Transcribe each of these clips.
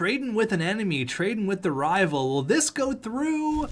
Trading with an enemy, trading with the rival. Will this go through?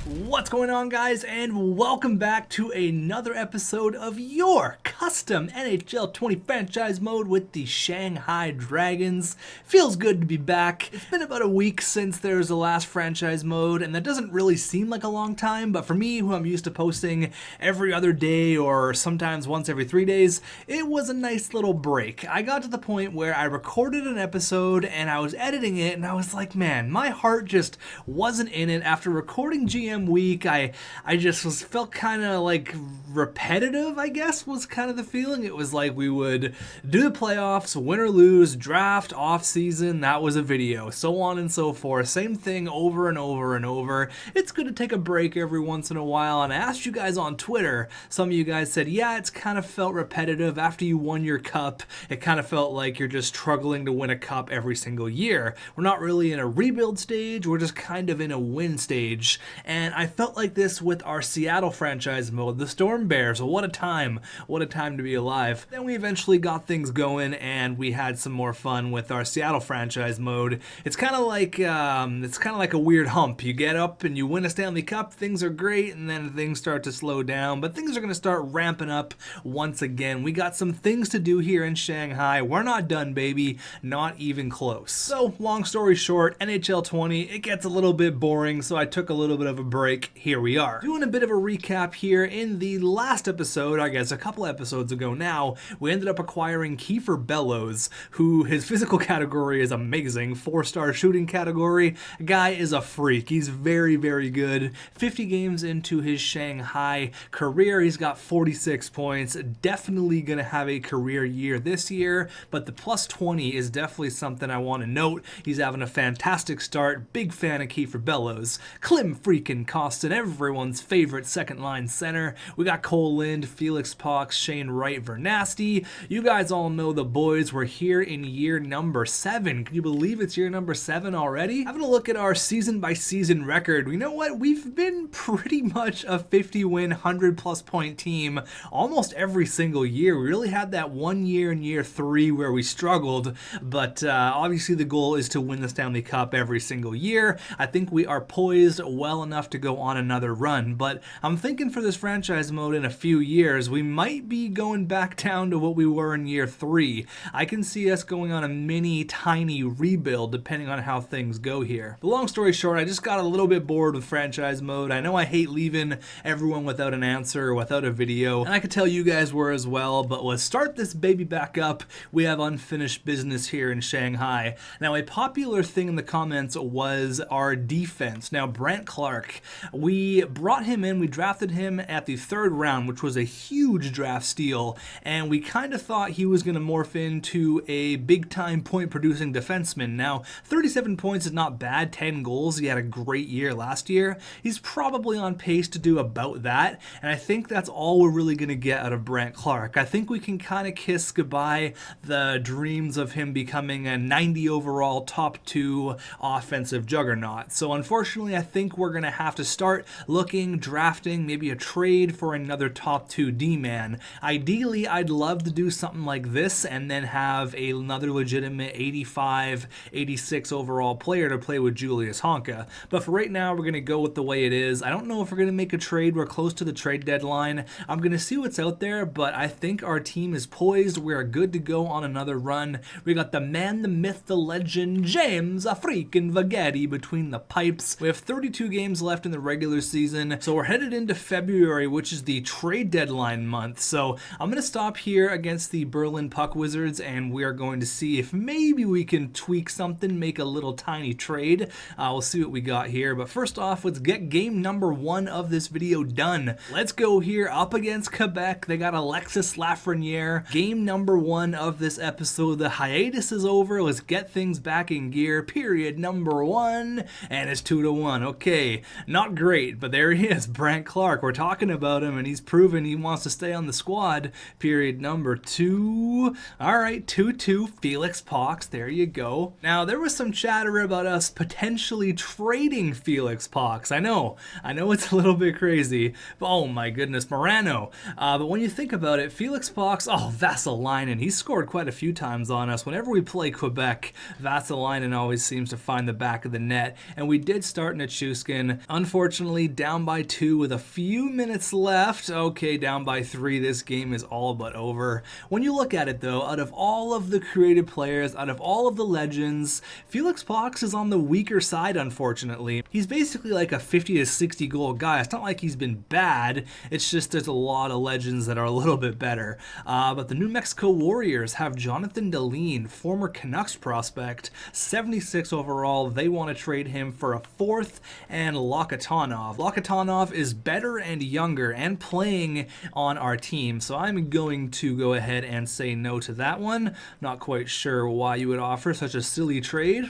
What's going on, guys, and welcome back to another episode of your custom NHL 20 franchise mode with the Shanghai Dragons. Feels good to be back. It's been about a week since there was the last franchise mode, and that doesn't really seem like a long time, but for me, who I'm used to posting every other day or sometimes once every 3 days, it was a nice little break. I got to the point where I recorded an episode and I was editing it, and I was like, man, my heart just wasn't in it. After recording GM week, I just felt kind of like repetitive, I guess, was kind of the feeling. It was like we would do the playoffs, win or lose, draft, off season, that was a video, so on and so forth. Same thing over and over and over. It's good to take a break every once in a while, and I asked you guys on Twitter. Some of you guys said, yeah, it's kind of felt repetitive. After you won your cup, it kind of felt like you're just struggling to win a cup every single year. We're not really in a rebuild stage, we're just kind of in a win stage, and I felt like this with our Seattle franchise mode, the Storm Bears. What a time to be alive. Then we eventually got things going and we had some more fun with our Seattle franchise mode. It's kind of like a weird hump. You get up and you win a Stanley Cup, things are great, and then things start to slow down, but things are going to start ramping up once again. We got some things to do here in Shanghai. We're not done, baby, not even close. So long story short, NHL 20, it gets a little bit boring, so I took a little bit of a break. Here we are. Doing a bit of a recap here. In the last episode, I guess a couple episodes ago now, we ended up acquiring Kiefer Bellows, who his physical category is amazing. 4-star shooting category. Guy is a freak. He's very, very good. 50 games into his Shanghai career, he's got 46 points. Definitely going to have a career year this year, but the plus 20 is definitely something I want to note. He's having a fantastic start. Big fan of Kiefer Bellows. Klim freaking Kostin, everyone's favorite second line center. We got Cole Lind, Felix Pox, Shane Wright, Vernasty. You guys all know the boys. Were here in year number 7. Can you believe it's year number 7 already? Having a look at our season by season record, you know what? We've been pretty much a 50-win, 100-plus point team almost every single year. We really had that one year in year 3 where we struggled, but obviously the goal is to win the Stanley Cup every single year. I think we are poised well enough to go on another run, but I'm thinking for this franchise mode in a few years, we might be going back down to what we were in year 3. I can see us going on a mini tiny rebuild depending on how things go here. But long story short, I just got a little bit bored with franchise mode. I know I hate leaving everyone without an answer or without a video, and I could tell you guys were as well, but let's start this baby back up. We have unfinished business here in Shanghai. Now, a popular thing in the comments was our defense. Now, Brent Clark, we brought him in, we drafted him at the 3rd round, which was a huge draft steal, and we kind of thought he was going to morph into a big-time point-producing defenseman. Now, 37 points is not bad, 10 goals. He had a great year last year. He's probably on pace to do about that, and I think that's all we're really going to get out of Brent Clark. I think we can kind of kiss goodbye the dreams of him becoming a 90 overall top 2 offensive juggernaut. So unfortunately, I think we're going to have to start looking, drafting, maybe a trade for another top 2 D-man. Ideally, I'd love to do something like this and then have another legitimate 85, 86 overall player to play with Julius Honka. But for right now, we're going to go with the way it is. I don't know if we're going to make a trade. We're close to the trade deadline. I'm going to see what's out there, but I think our team is poised. We're good to go on another run. We got the man, the myth, the legend, James freaking Vagetti between the pipes. We have 32 games left in the regular season, so we're headed into February, which is the trade deadline month. So I'm going to stop here against the Berlin Puck Wizards, and we are going to see if maybe we can tweak something, make a little tiny trade. We'll see what we got here, but first off, let's get game number 1 of this video done. Let's go here up against Quebec. They got Alexis Lafreniere. Game number 1 of this episode. The hiatus is over. Let's get things back in gear. Period number 1, and it's 2-1. Okay, not not great, but there he is, Brandt Clarke. We're talking about him, and he's proven he wants to stay on the squad. Period number 2. All right, 2-2, Felix Pox. There you go. Now, there was some chatter about us potentially trading Felix Pox. I know it's a little bit crazy, but oh my goodness, Morano. But when you think about it, Felix Pox, Vassalainen, he's scored quite a few times on us. Whenever we play Quebec, Vassalainen always seems to find the back of the net, and we did start Nichushkin. Unfortunately, down by 2 with a few minutes left. Okay, down by 3, this game is all but over. When you look at it though, out of all of the creative players, out of all of the legends, Felix Pox is on the weaker side, unfortunately. He's basically like a 50 to 60 goal guy. It's not like he's been bad, it's just there's a lot of legends that are a little bit better. But the New Mexico Warriors have Jonathan Dahlin, former Canucks prospect, 76 overall. They want to trade him for a 4th and Lokatonov. Lokatonov is better and younger and playing on our team, so I'm going to go ahead and say no to that one. Not quite sure why you would offer such a silly trade.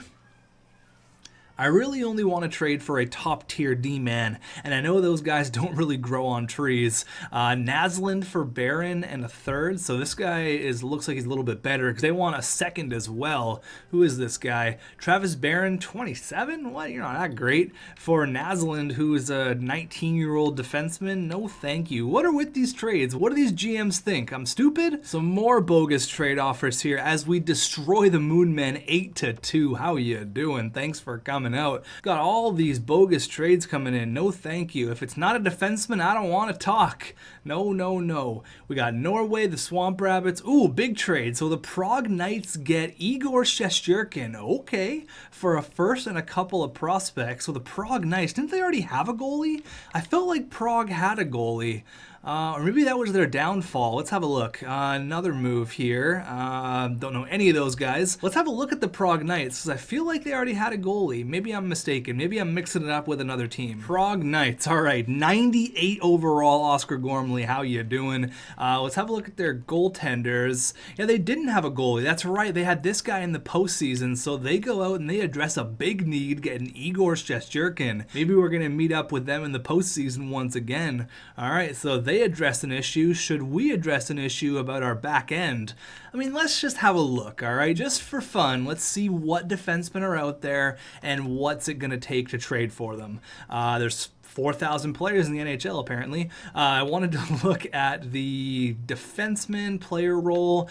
I really only want to trade for a top tier D-man, and I know those guys don't really grow on trees. Naslund for Barron and a 3rd, so this guy looks like he's a little bit better because they want a 2nd as well. Who is this guy? Travis Barron, 27? What? You're not that great. For Naslund, who is a 19-year-old defenseman? No thank you. What are with these trades? What do these GMs think? I'm stupid? Some more bogus trade offers here as we destroy the Moonmen 8-2. How you doing? Thanks for coming out. Got all these bogus trades coming in. No thank you. If it's not a defenseman, I don't want to talk. No, no, no. We got Norway, the Swamp Rabbits. Ooh, big trade. So the Prague Knights get Igor Shesterkin. Okay. For a 1st and a couple of prospects. So the Prague Knights, didn't they already have a goalie? I felt like Prague had a goalie. Or maybe that was their downfall. Let's have a look. Another move here. Don't know any of those guys. Let's have a look at the Prague Knights, because I feel like they already had a goalie. Maybe I'm mistaken. Maybe I'm mixing it up with another team. Prague Knights. All right, 98 overall, Oscar Gormley. How you doing? Let's have a look at their goaltenders. Yeah, they didn't have a goalie. That's right. They had this guy in the postseason, so they go out and they address a big need, getting Igor Shesterkin. Maybe we're going to meet up with them in the postseason once again. All right, so they address an issue. Should we address an issue about our back end? I mean, let's just have a look, all right? Just for fun, let's see what defensemen are out there and what's it going to take to trade for them. There's 4,000 players in the NHL, apparently. I wanted to look at the defenseman player role.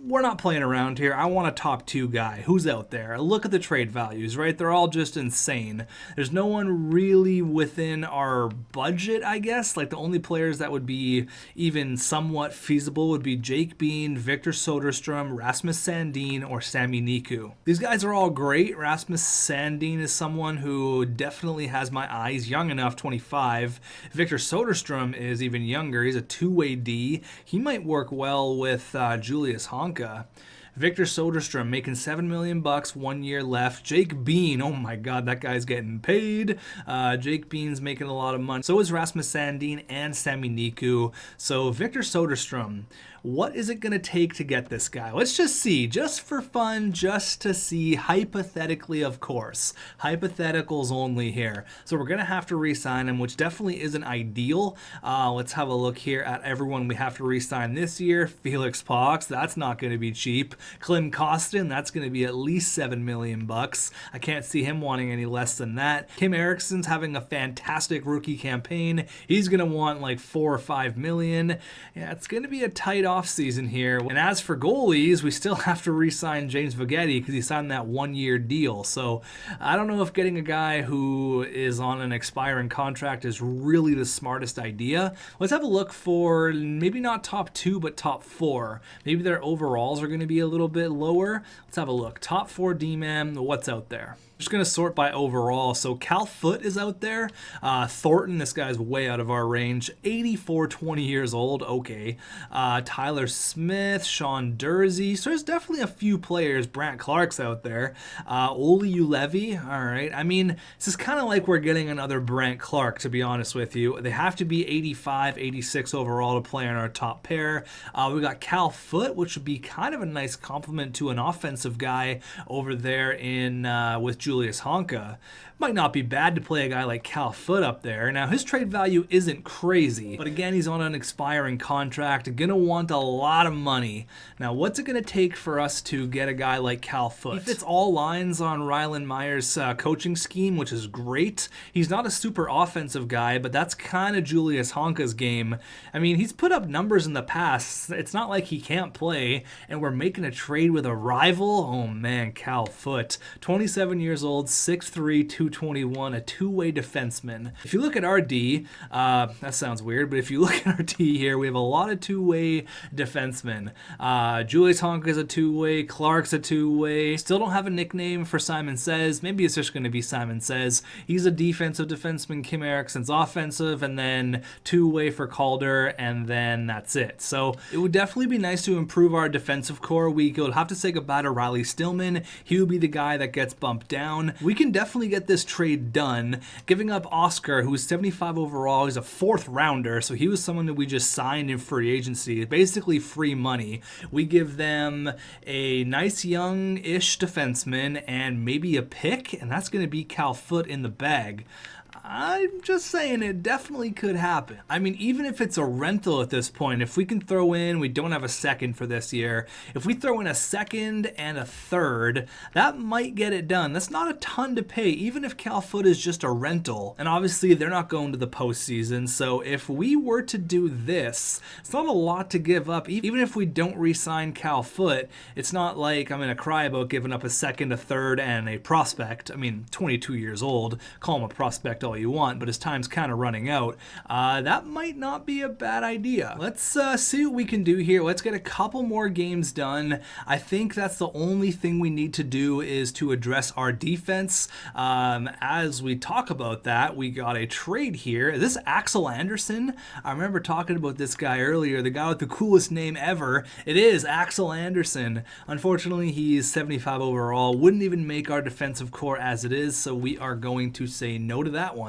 We're not playing around here. I want a top 2 guy. Who's out there? Look at the trade values, right? They're all just insane. There's no one really within our budget, I guess. Like, the only players that would be even somewhat feasible would be Jake Bean, Victor Soderstrom, Rasmus Sandin, or Sami Niku. These guys are all great. Rasmus Sandin is someone who definitely has my eyes, young enough, 25. Victor Soderstrom is even younger. He's a 2-way D. He might work well with Julius Honka. Victor Soderstrom making $7 million, 1 year left. Jake Bean, oh my God, that guy's getting paid. Jake Bean's making a lot of money. So is Rasmus Sandin and Sami Niku. So Victor Soderstrom, what is it going to take to get this guy? Let's just see, just for fun, just to see, hypothetically, of course. Hypotheticals only here. So we're going to have to re-sign him, which definitely isn't ideal. Let's have a look here at everyone we have to re-sign this year. Felix Pox, that's not going to be cheap. Klim Kostin, that's going to be at least $7 million. I can't see him wanting any less than that. Kim Eriksson's having a fantastic rookie campaign. He's going to want like $4 or $5 million. Yeah, it's going to be a tight offseason here. And as for goalies, we still have to re-sign James Vagetti because he signed that 1-year deal. So I don't know if getting a guy who is on an expiring contract is really the smartest idea. Let's have a look for maybe not top 2, but top 4. Maybe their overalls are going to be a little bit lower. Let's have a look. Top 4 D-man, what's out there? Just going to sort by overall. So Cal Foote is out there. Thornton, this guy's way out of our range. 84, 20 years old. Okay. Tyler Smith, Sean Dursey. So there's definitely a few players. Brandt Clarke's out there. Oli Ulevi. All right. I mean, this is kind of like we're getting another Brandt Clarke, to be honest with you. They have to be 85, 86 overall to play on our top pair. We got Cal Foote, which would be kind of a nice compliment to an offensive guy over there in with Julius Honka. Might not be bad to play a guy like Cal Foote up there. Now, his trade value isn't crazy, but again, he's on an expiring contract, gonna want a lot of money. Now, what's it gonna take for us to get a guy like Cal Foote? He fits all lines on Rylan Meyer's coaching scheme, which is great. He's not a super offensive guy, but that's kind of Julius Honka's game. I mean, he's put up numbers in the past. It's not like he can't play, and we're making a trade with a rival? Oh man, Cal Foote. 27 years old, 6'3", 221, a two-way defenseman. If you look at our D, that sounds weird, but if you look at our D here, we have a lot of two-way defensemen. Julius Honka's a two-way, Clark's a two-way. Still don't have a nickname for Simon Says. Maybe it's just going to be Simon Says. He's a defensive defenseman. Kim Erickson's offensive, and then two-way for Calder, and then that's it. So it would definitely be nice to improve our defensive core. We could have to say goodbye to Riley Stillman. He would be the guy that gets bumped down. We can definitely get this trade done, giving up Oscar, who's 75 overall. He's a 4th rounder, so he was someone that we just signed in free agency, basically free money. We give them a nice young-ish defenseman and maybe a pick, and that's going to be Cal Foote in the bag. I'm just saying it definitely could happen. I mean, even if it's a rental at this point, if we can throw in, we don't have a second for this year, if we throw in a second and a third, that might get it done. That's not a ton to pay, even if Cal Foote is just a rental. And obviously, they're not going to the postseason, so if we were to do this, it's not a lot to give up. Even if we don't re-sign Cal Foote, it's not like I'm going to cry about giving up a second, a third, and a prospect. I mean, 22 years old, call him a prospect all you want, but his time's kind of running out. That might not be a bad idea. Let's see what we can do here. Let's get a couple more games done. I think that's the only thing we need to do is to address our defense. As we talk about that, we got a trade here. Is this Axel Anderson? I remember talking about this guy earlier, the guy with the coolest name ever. It is Axel Anderson. Unfortunately, he's 75 overall. Wouldn't even make our defensive core as it is, so we are going to say no to that one.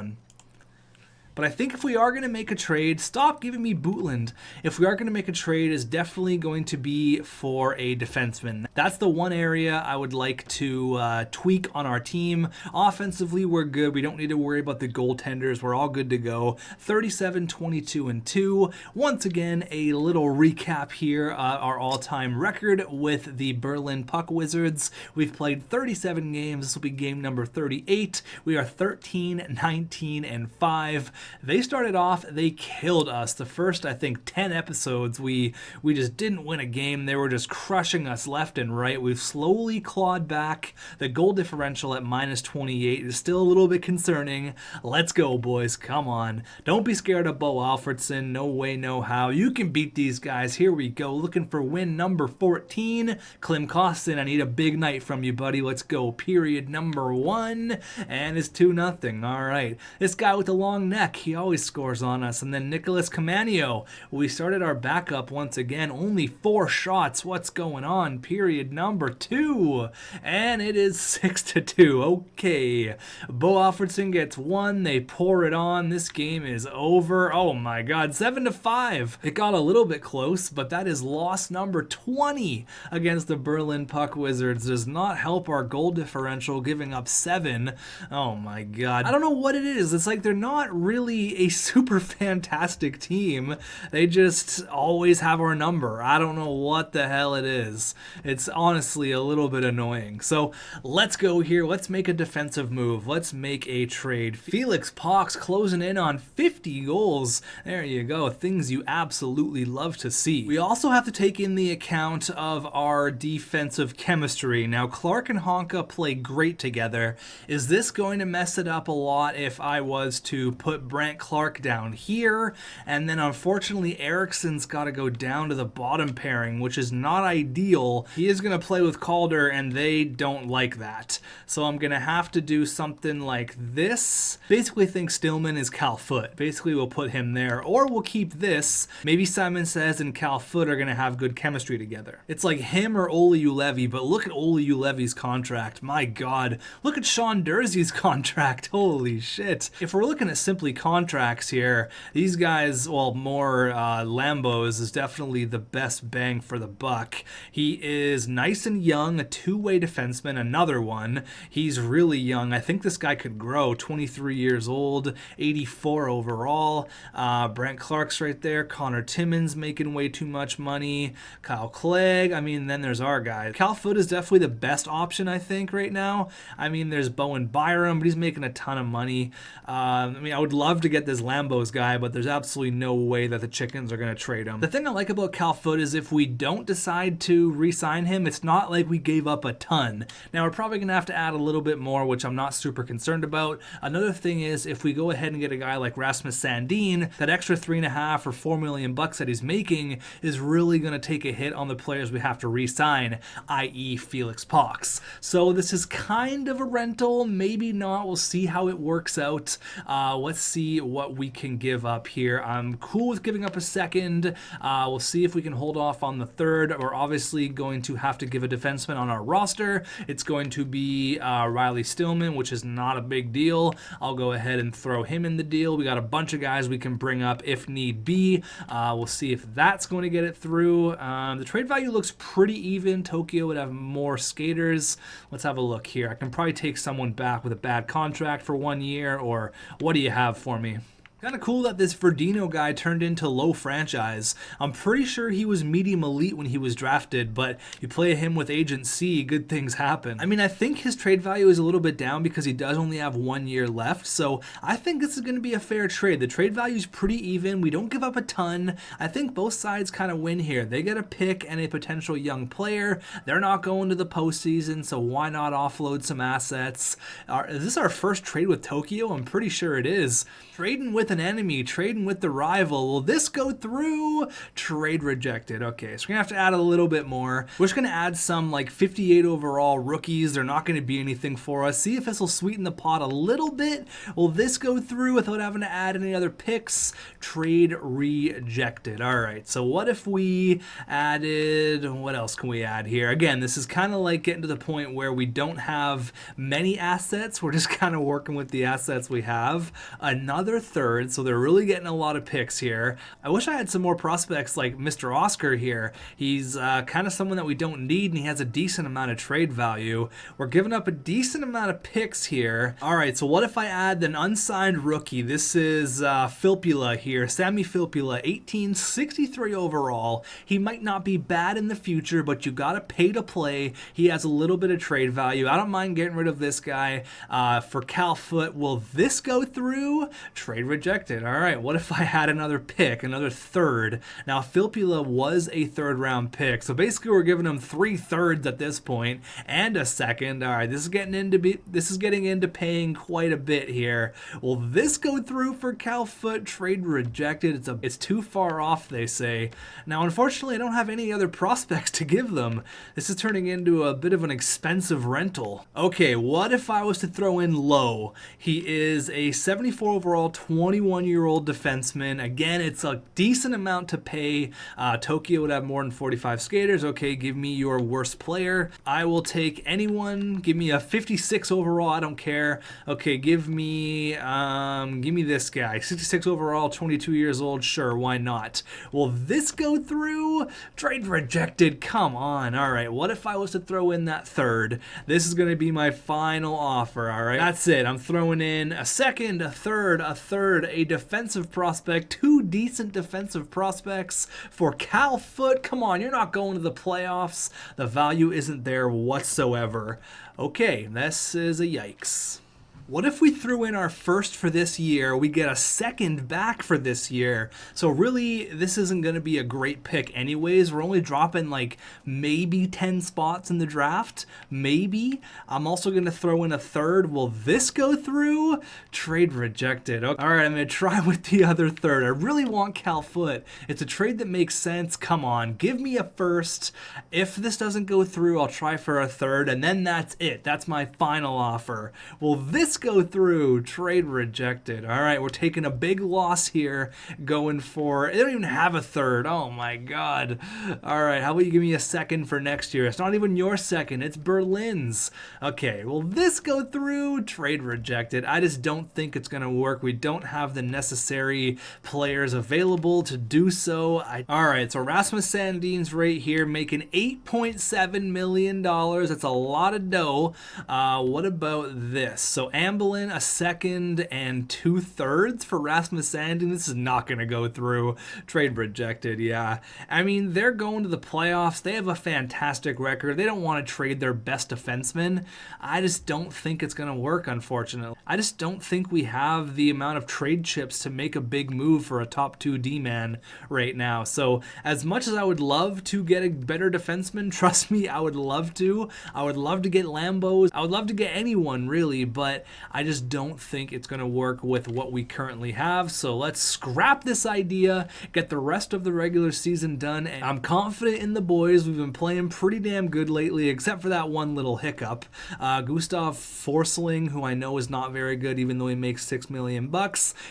But I think if we are going to make a trade, stop giving me Bootland. If we are going to make a trade, it's definitely going to be for a defenseman. That's the one area I would like to tweak on our team. Offensively, we're good. We don't need to worry about the goaltenders. We're all good to go. 37, 22, and 2. Once again, a little recap here. Our all-time record with the Berlin Puck Wizards. We've played 37 games. This will be game number 38. We are 13, 19, and 5. They started off, they killed us. The first, I think, 10 episodes, we just didn't win a game. They were just crushing us left and right. We've slowly clawed back. The goal differential at -28 is still a little bit concerning. Let's go, boys. Come on. Don't be scared of Bo Alfredson. No way, no how. You can beat these guys. Here we go. Looking for win number 14. Klim Kostin, I need a big night from you, buddy. Let's go. Period number 1. And it's 2-0. All right. This guy with the long neck, he always scores on us. And then Nicholas Camanio. We started our backup once again. Only 4 shots. What's going on? Period number 2. And it is 6-2. Okay. Bo Alfredson gets 1. They pour it on. This game is over. Oh my God. 7-5. It got a little bit close, but that is loss number 20 against the Berlin Puck Wizards. Does not help our goal differential, giving up 7. Oh my God. I don't know what it is. It's like they're not really a super fantastic team. They just always have our number. I don't know what the hell it is. It's honestly a little bit annoying. So let's go here. Let's make a defensive move. Let's make a trade. Felix Pox closing in on 50 goals. There you go. Things you absolutely love to see. We also have to take in the account of our defensive chemistry. Now, Clark and Honka play great together. Is this going to mess it up a lot if I was to put Brant Clark down here? And then unfortunately, Ericsson's got to go down to the bottom pairing, which is not ideal. He is going to play with Calder, and they don't like that. So I'm going to have to do something like this. Basically think Stillman is Cal Foote. Basically, we'll put him there, or we'll keep this. Maybe Simon Says and Cal Foote are going to have good chemistry together. It's like him or Ole Ulevi, but look at Ole Ulevi's contract. My God. Look at Sean Dursey's contract. Holy shit. If we're looking at simply contracts here. These guys, well, more Lambos is definitely the best bang for the buck. He is nice and young, a two-way defenseman, another one. He's really young. I think this guy could grow. 23 years old, 84 overall. Brent Clark's right there. Connor Timmins making way too much money. Kyle Clegg. I mean, then there's our guy. Cal Foote is definitely the best option, I think, right now. I mean, there's Bowen Byram, but he's making a ton of money. I mean, I would love to get this Lambos guy, but there's absolutely no way that the Chickens are going to trade him. The thing I like about Cal Foote is if we don't decide to re-sign him, it's not like we gave up a ton. Now, we're probably going to have to add a little bit more, which I'm not super concerned about. Another thing is if we go ahead and get a guy like Rasmus Sandin, that extra $3.5 or $4 million that he's making is really going to take a hit on the players we have to re-sign, i.e. Felix Pox. So this is kind of a rental, maybe not. We'll see how it works out. Let's see what we can give up here. I'm cool with giving up a second. We'll see if we can hold off on the third. We're obviously going to have to give a defenseman on our roster. It's going to be Riley Stillman, which is not a big deal. I'll go ahead and throw him in the deal. We got a bunch of guys we can bring up if need be. We'll see if that's going to get it through. The trade value looks pretty even. Tokyo would have more skaters. Let's have a look here. I can probably take someone back with a bad contract for 1 year, or what do you have for me? Kind of cool that this Verdino guy turned into low franchise. I'm pretty sure he was medium elite when he was drafted, but you play him with Agent C, good things happen. I mean, I think his trade value is a little bit down because he does only have 1 year left, so I think this is going to be a fair trade. The trade value is pretty even. We don't give up a ton. I think both sides kind of win here. They get a pick and a potential young player. They're not going to the postseason, so why not offload some assets? Is this our first trade with Tokyo? I'm pretty sure it is. Trading with an enemy, trading with the rival. Will this go through? Trade rejected. Okay, so we're gonna have to add a little bit more. We're just gonna add some like 58 overall rookies. They're not gonna be anything for us. See if this will sweeten the pot a little bit. Will this go through without having to add any other picks? Trade rejected. All right, so what if we added, what else can we add here? Again, this is kind of like getting to the point where we don't have many assets. We're just kind of working with the assets we have. Another third, so they're really getting a lot of picks here. I wish I had some more prospects like Mr. Oscar here. He's kind of someone that we don't need, and he has a decent amount of trade value. We're giving up a decent amount of picks here. All right, so what if I add an unsigned rookie? This is Filppula here, Sammy Filppula, 1863 overall. He might not be bad in the future, but you gotta pay to play. He has a little bit of trade value. I don't mind getting rid of this guy for Cal Foote. Will this go through? Trade rejected. All right, what if I had another pick, another third? Now, Filppula was a third-round pick, so basically we're giving him 3/3 at this point and a second. All right, this is getting into paying quite a bit here. Will this go through for Cal Foote? Trade rejected. It's too far off, they say. Now, unfortunately, I don't have any other prospects to give them. This is turning into a bit of an expensive rental. Okay, what if I was to throw in Lowe? He is a 74 overall 21-year-old defenseman. Again, it's a decent amount to pay. Tokyo would have more than 45 skaters. Okay, give me your worst player. I will take anyone. Give me a 56 overall. I don't care. Okay, give me this guy. 66 overall, 22 years old. Sure, why not? Will this go through? Trade rejected. Come on. All right, what if I was to throw in that third? This is going to be my final offer. All right, that's it. I'm throwing in a second, a third, a defensive prospect, 2 decent defensive prospects for Cal Foote. Come on, you're not going to the playoffs. The value isn't there whatsoever. Okay, this is a yikes. What if we threw in our first for this year, we get a second back for this year? So really, this isn't going to be a great pick anyways. We're only dropping like maybe 10 spots in the draft. Maybe. I'm also going to throw in a third. Will this go through? Trade rejected. Okay. All right, I'm going to try with the other third. I really want Cal Foote. It's a trade that makes sense. Come on, give me a first. If this doesn't go through, I'll try for a third, and then that's it. That's my final offer. Will this this go through? Trade rejected. All right, we're taking a big loss here going for, they don't even have a third. Oh my God. All right, how about you give me a second for next year? It's not even your second, it's Berlin's. Okay, will this go through? Trade rejected. I just don't think it's going to work. We don't have the necessary players available to do so. All right, so Rasmus Sandin's right here making $8.7 million. That's a lot of dough. What about this? So Amblin, a second and 2/3 for Rasmus Sandin. This is not going to go through. Trade rejected, yeah. I mean, they're going to the playoffs. They have a fantastic record. They don't want to trade their best defenseman. I just don't think it's going to work, unfortunately. I just don't think we have the amount of trade chips to make a big move for a top 2 D-man right now. So as much as I would love to get a better defenseman, trust me, I would love to. I would love to get Lambos. I would love to get anyone, really, but I just don't think it's going to work with what we currently have. So let's scrap this idea, get the rest of the regular season done, and I'm confident in the boys. We've been playing pretty damn good lately, except for that one little hiccup. Gustav Forsling, who I know is not very good, even though he makes $6 million.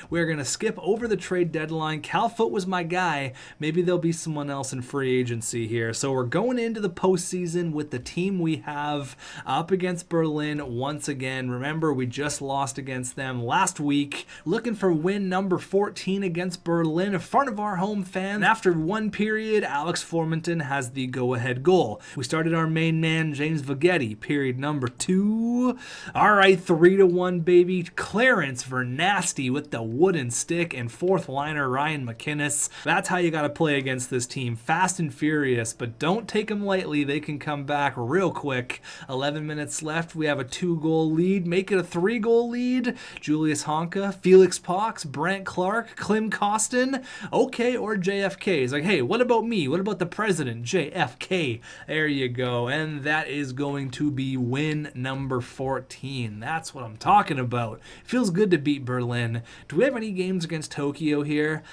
We're going to skip over the trade deadline. Cal Foote was my guy. Maybe there'll be someone else in free agency here. So we're going into the postseason with the team we have up against Berlin once again. Remember, we just lost against them last week. Looking for win number 14 against Berlin in front of our home fans. After one period, Alex Formanton has the go-ahead goal. We started our main man, James Vagetti, period number 2. All right, 3-1, baby. Clarence Vernasty with the wooden stick, and fourth liner Ryan McInnes. That's how you got to play against this team. Fast and furious, but don't take them lightly. They can come back real quick. 11 minutes left. We have a 2-goal lead. Make it a 3-goal lead. Julius Honka, Felix Pox, Brant Clark, Klim Kostin. Okay, or JFK. He's like, hey, what about me? What about the president? JFK. There you go. And that is going to be win number 14. That's what I'm talking about. Feels good to beat Berlin. Do we have any games against Tokyo here?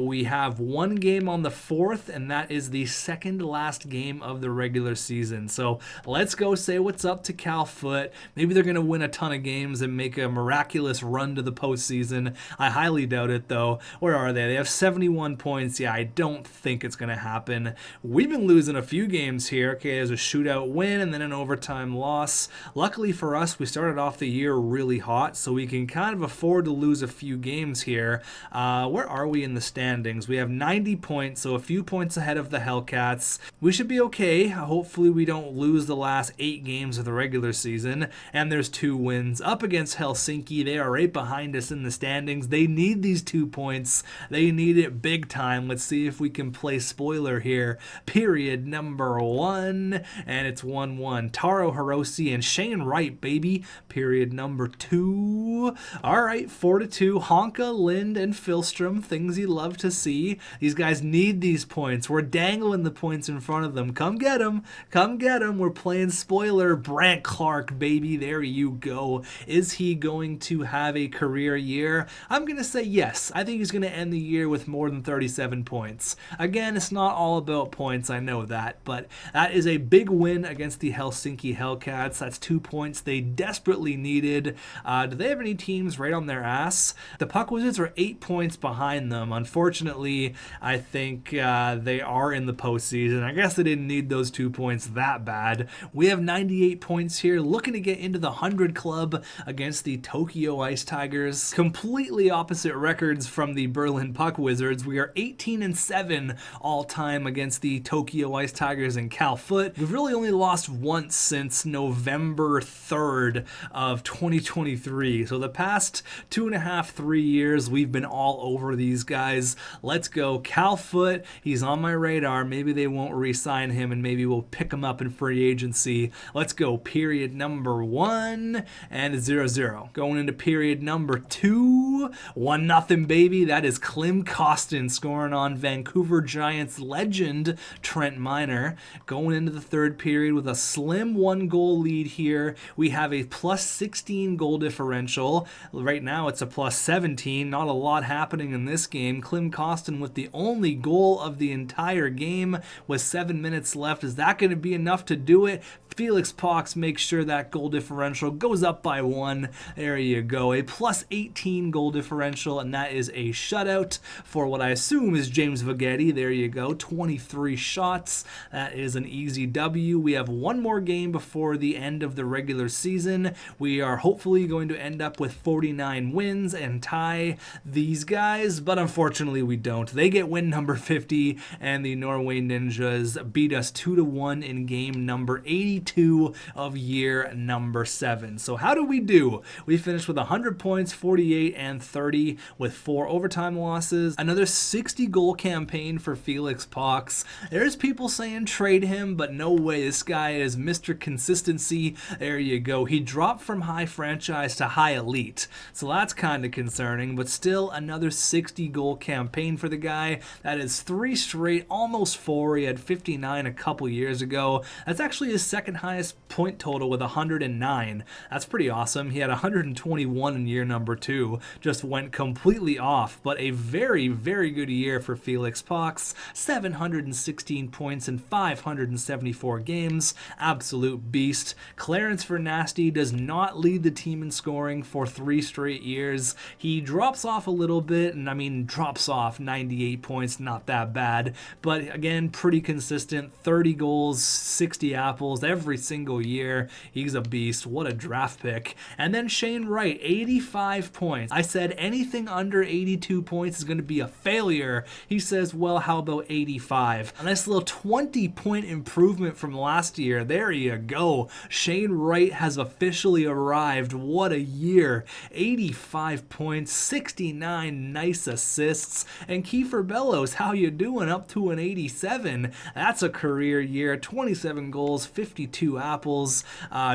We have one game on the 4th, and that is the second last game of the regular season. So let's go say what's up to Cal Foote. Maybe they're going to win a ton of games and make a miraculous run to the postseason. I highly doubt it, though. Where are they? They have 71 points. Yeah, I don't think it's going to happen. We've been losing a few games here. Okay, there's a shootout win and then an overtime loss. Luckily for us, we started off the year really hot, so we can kind of afford to lose a few games here. Where are we in the standings? We have 90 points, so a few points ahead of the Hellcats. We should be okay. Hopefully we don't lose the last 8 games of the regular season. And there's 2 wins up against Helsinki. They are right behind us in the standings. They need these 2 points. They need it big time. Let's see if we can play spoiler here. Period number 1. And it's 1-1. Taro Hiroshi and Shane Wright, baby. Period number 2. All right, 4-2. Honka, Lind, and Filstrom. Things you love to see. These guys need these points. We're dangling the points in front of them. Come get them. Come get them. We're playing spoiler. Brant Clark, baby. There you go. Is he going to have a career year? I'm going to say yes. I think he's going to end the year with more than 37 points. Again, it's not all about points. I know that. But that is a big win against the Helsinki Hellcats. That's 2 points they desperately needed. Do they have any teams right on their ass? The Puck Wizards are 8 points behind them. Unfortunately, I think they are in the postseason. I guess they didn't need those 2 points that bad. We have 98 points here, looking to get into the 100 club against the Tokyo Ice Tigers. Completely opposite records from the Berlin Puck Wizards. We are 18-7 all time against the Tokyo Ice Tigers and Cal Foote. We've really only lost once since November 3rd of 2023. So the past 2.5, 3 years, we've been all over these guys. Let's go. Cal Foote, he's on my radar. Maybe they won't re-sign him and maybe we'll pick him up in free agency. Let's go. Period number 1 and 0-0. Going into period number 2, 1-0, baby. That is Klim Kostin scoring on Vancouver Giants legend Trent Miner. Going into the third period with a slim 1-goal lead here. We have a plus 16 goal differential. Right now it's a plus 17. Not a lot happening in this game. Klim Kostin with the only goal of the entire game with 7 minutes left. Is that going to be enough to do it? Felix Pox makes sure that goal differential goes up by 1. There you go. A plus 18 goal differential, and that is a shutout for what I assume is James Vegetti. There you go. 23 shots. That is an easy W. We have one more game before the end of the regular season. We are hopefully going to end up with 49 wins and tie these guys, but unfortunately we don't. They get win number 50, and the Norway Ninjas beat us 2-1 in game number 82 of year number 7. So how do we do? We finished with 100 points, 48 and 30 with 4 overtime losses. Another 60 goal campaign for Felix Pox. There's people saying trade him, but no way. This guy is Mr. Consistency. There you go. He dropped from high franchise to high elite. So that's kind of concerning, but still another 60 goal campaign for the guy. That is 3 straight, almost 4. He had 59 a couple years ago. That's actually his second highest point total with 109. That's pretty awesome. He had 121 in year number 2. Just went completely off, but a very, very good year for Felix Pox. 716 points in 574 games. Absolute beast. Clarence Vernasty does not lead the team in scoring for 3 straight years. He drops off a little bit, and I mean drops off 98 points, not that bad, but again pretty consistent. 30 goals, 60 apples every single year. He's a beast. What a draft pick. And then Shane Wright, 85 points. I said anything under 82 points is going to be a failure. He says, well, how about 85? A nice little 20-point improvement from last year. There you go. Shane Wright has officially arrived. What a year. 85 points, 69 nice assists. And Kiefer Bellows, how you doing? Up to an 87. That's a career year. 27 goals, 52 apples.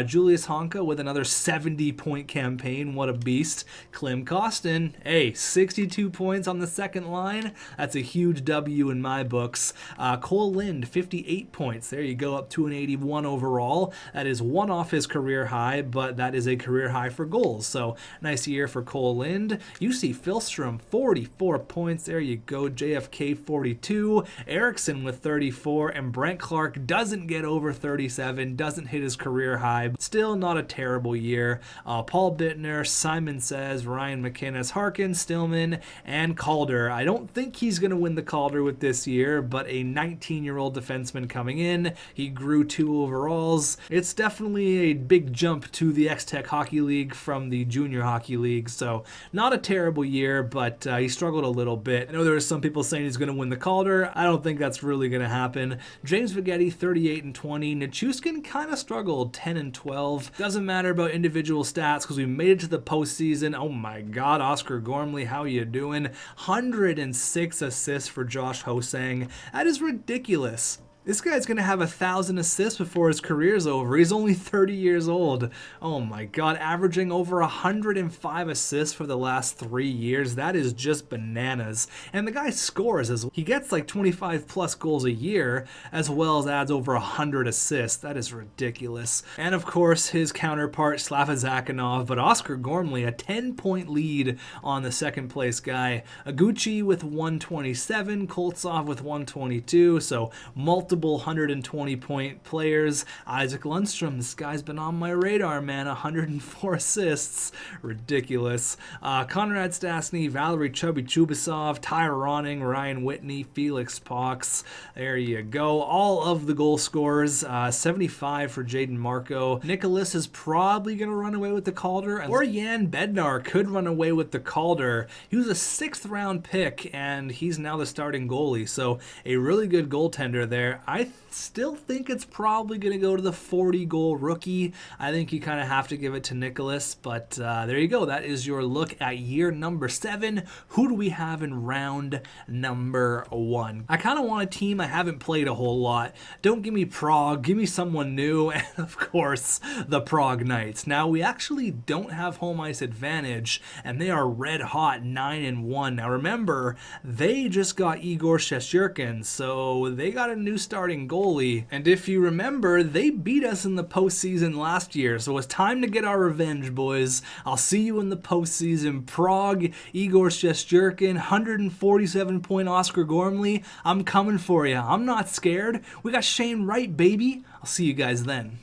Julius Honka with another 70-point campaign. What a beast. Klim Kostin, hey, 62 points on the second line. That's a huge W in my books. Cole Lind, 58 points. There you go, up to an 81 overall. That is 1 off his career high, but that is a career high for goals. So nice year for Cole Lind. UC Filstrom, 44 points. There you go. JFK, 42. Erickson with 34. And Brent Clark doesn't get over 37, doesn't hit his career high. Still not a terrible year. Paul Bittner, Simon Says, Ryan McInnes, Harkin, Stillman, and Calder. I don't think he's going to win the Calder with this year, but a 19-year-old defenseman coming in. He grew 2 overalls. It's definitely a big jump to the xTech Hockey League from the Junior Hockey League, so not a terrible year, but he struggled a little bit. I know there are some people saying he's going to win the Calder. I don't think that's really going to happen. James Vegetti, 38 and 20. Nichushkin kind of struggled, 10 and 12. Doesn't matter about individual stats because we made it to the postseason. Oh my God, Oscar Gormley, how you doing? 106 assists for Josh Hosang. That is ridiculous. This guy's going to have 1,000 assists before his career's over. He's only 30 years old. Oh my God, averaging over 105 assists for the last 3 years. That is just bananas. And the guy scores as he gets like 25 plus goals a year, as well as adds over 100 assists. That is ridiculous. And of course, his counterpart, Slava Zakhanov, but Oscar Gormley, a 10-point lead on the second place guy. Aguchi with 127, Koltsov with 122, so multiple 120-point players. Isaac Lundstrom, this guy's been on my radar, man. 104 assists. Ridiculous. Conrad Stastny, Valery Chubasov, Tyler Ronning, Ryan Whitney, Felix Pox. There you go. All of the goal scorers. 75 for Jaden Marco. Nicholas is probably going to run away with the Calder, or Jan Bednar could run away with the Calder. He was a 6th round pick, and he's now the starting goalie, so a really good goaltender there. I still think it's probably going to go to the 40-goal rookie. I think you kind of have to give it to Nicholas, but there you go. That is your look at year number 7. Who do we have in round number 1? I kind of want a team I haven't played a whole lot. Don't give me Prague. Give me someone new, and of course, the Prague Knights. Now, we actually don't have home ice advantage, and they are red hot, 9-1. Now, remember, they just got Igor Shesterkin, so they got a new starting goalie, and if you remember, they beat us in the postseason last year, so it's time to get our revenge, boys. I'll see you in the postseason. Prague, Igor Shesterkin, 147-point Oscar Gormley. I'm coming for you. I'm not scared. We got Shane Wright, baby. I'll see you guys then.